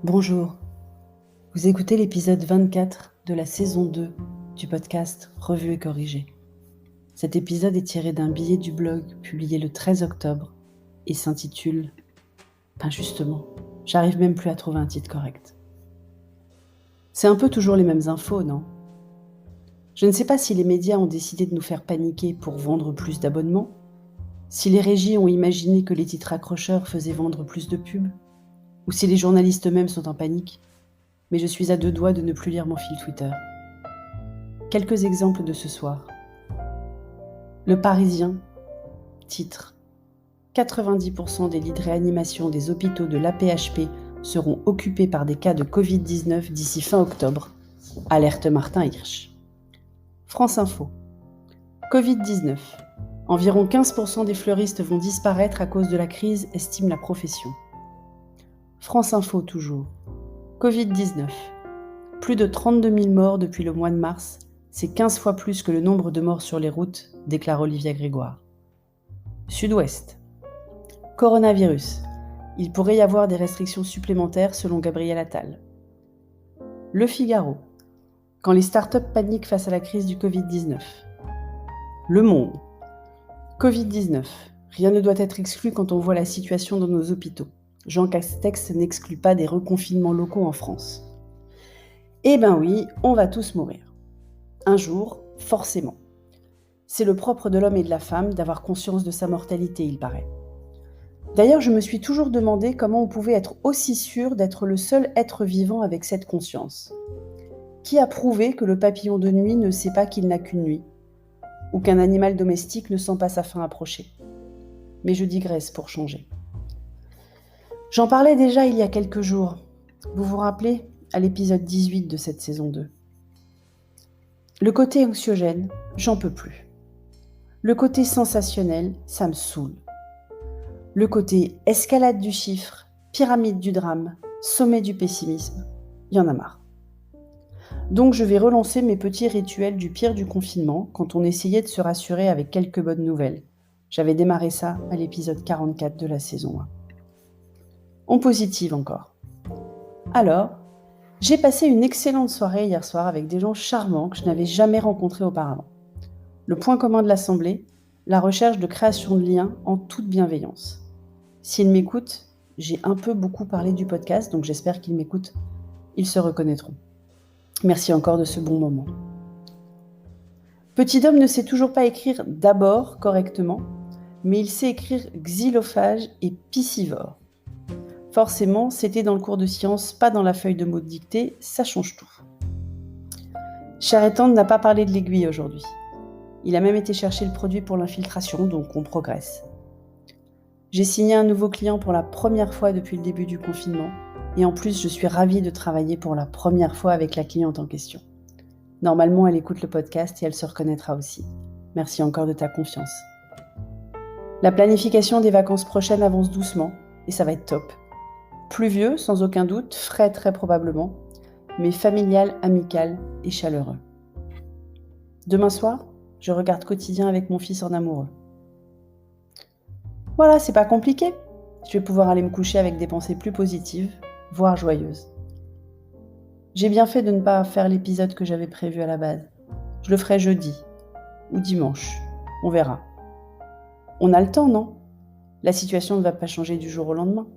Bonjour, vous écoutez l'épisode 24 de la saison 2 du podcast Revue et corrigée. Cet épisode est tiré d'un billet du blog publié le 13 octobre et s'intitule « Justement, j'arrive même plus à trouver un titre correct ». C'est un peu toujours les mêmes infos, non ? Je ne sais pas si les médias ont décidé de nous faire paniquer pour vendre plus d'abonnements, si les régies ont imaginé que les titres accrocheurs faisaient vendre plus de pubs, ou si les journalistes eux-mêmes sont en panique, mais je suis à 2 doigts de ne plus lire mon fil Twitter. Quelques exemples de ce soir. Le Parisien, titre « 90% des lits de réanimation des hôpitaux de l'AP-HP seront occupés par des cas de Covid-19 d'ici fin octobre. Alerte Martin Hirsch. » France Info. Covid-19. Environ 15% des fleuristes vont disparaître à cause de la crise, estime la profession. France Info toujours. Covid-19. Plus de 32 000 morts depuis le mois de mars, c'est 15 fois plus que le nombre de morts sur les routes, déclare Olivia Grégoire. Sud-Ouest. Coronavirus. Il pourrait y avoir des restrictions supplémentaires selon Gabriel Attal. Le Figaro. Quand les startups paniquent face à la crise du Covid-19. Le Monde. Covid-19. Rien ne doit être exclu quand on voit la situation dans nos hôpitaux. Jean Castex n'exclut pas des reconfinements locaux en France. Eh ben oui, on va tous mourir. Un jour, forcément. C'est le propre de l'homme et de la femme d'avoir conscience de sa mortalité, il paraît. D'ailleurs, je me suis toujours demandé comment on pouvait être aussi sûr d'être le seul être vivant avec cette conscience. Qui a prouvé que le papillon de nuit ne sait pas qu'il n'a qu'une nuit, ou qu'un animal domestique ne sent pas sa fin approcher ? Mais je digresse pour changer. J'en parlais déjà il y a quelques jours. Vous vous rappelez, à l'épisode 18 de cette saison 2. Le côté anxiogène, j'en peux plus. Le côté sensationnel, ça me saoule. Le côté escalade du chiffre, pyramide du drame, sommet du pessimisme, il y en a marre. Donc je vais relancer mes petits rituels du pire du confinement quand on essayait de se rassurer avec quelques bonnes nouvelles. J'avais démarré ça à l'épisode 44 de la saison 1. On positive encore. Alors, j'ai passé une excellente soirée hier soir avec des gens charmants que je n'avais jamais rencontrés auparavant. Le point commun de l'assemblée, la recherche de création de liens en toute bienveillance. S'ils m'écoutent, j'ai un peu beaucoup parlé du podcast, donc j'espère qu'ils m'écoutent. Ils se reconnaîtront. Merci encore de ce bon moment. Petit Dom ne sait toujours pas écrire d'abord correctement, mais il sait écrire xylophage et piscivore. Forcément, c'était dans le cours de sciences, pas dans la feuille de mots de dictée, ça change tout. Cher et tendre n'a pas parlé de l'aiguille aujourd'hui. Il a même été chercher le produit pour l'infiltration, donc on progresse. J'ai signé un nouveau client pour la première fois depuis le début du confinement, et en plus je suis ravie de travailler pour la première fois avec la cliente en question. Normalement, elle écoute le podcast et elle se reconnaîtra aussi. Merci encore de ta confiance. La planification des vacances prochaines avance doucement, et ça va être top. Pluvieux, sans aucun doute, frais très probablement, mais familial, amical et chaleureux. Demain soir, je regarde Quotidien avec mon fils en amoureux. Voilà, c'est pas compliqué. Je vais pouvoir aller me coucher avec des pensées plus positives, voire joyeuses. J'ai bien fait de ne pas faire l'épisode que j'avais prévu à la base. Je le ferai jeudi ou dimanche, on verra. On a le temps, non ? La situation ne va pas changer du jour au lendemain.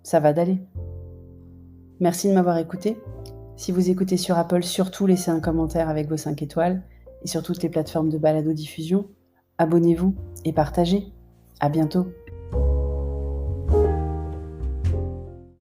Ça va d'aller. Merci de m'avoir écouté. Si vous écoutez sur Apple, surtout laissez un commentaire avec vos 5 étoiles et sur toutes les plateformes de balado-diffusion. Abonnez-vous et partagez. À bientôt.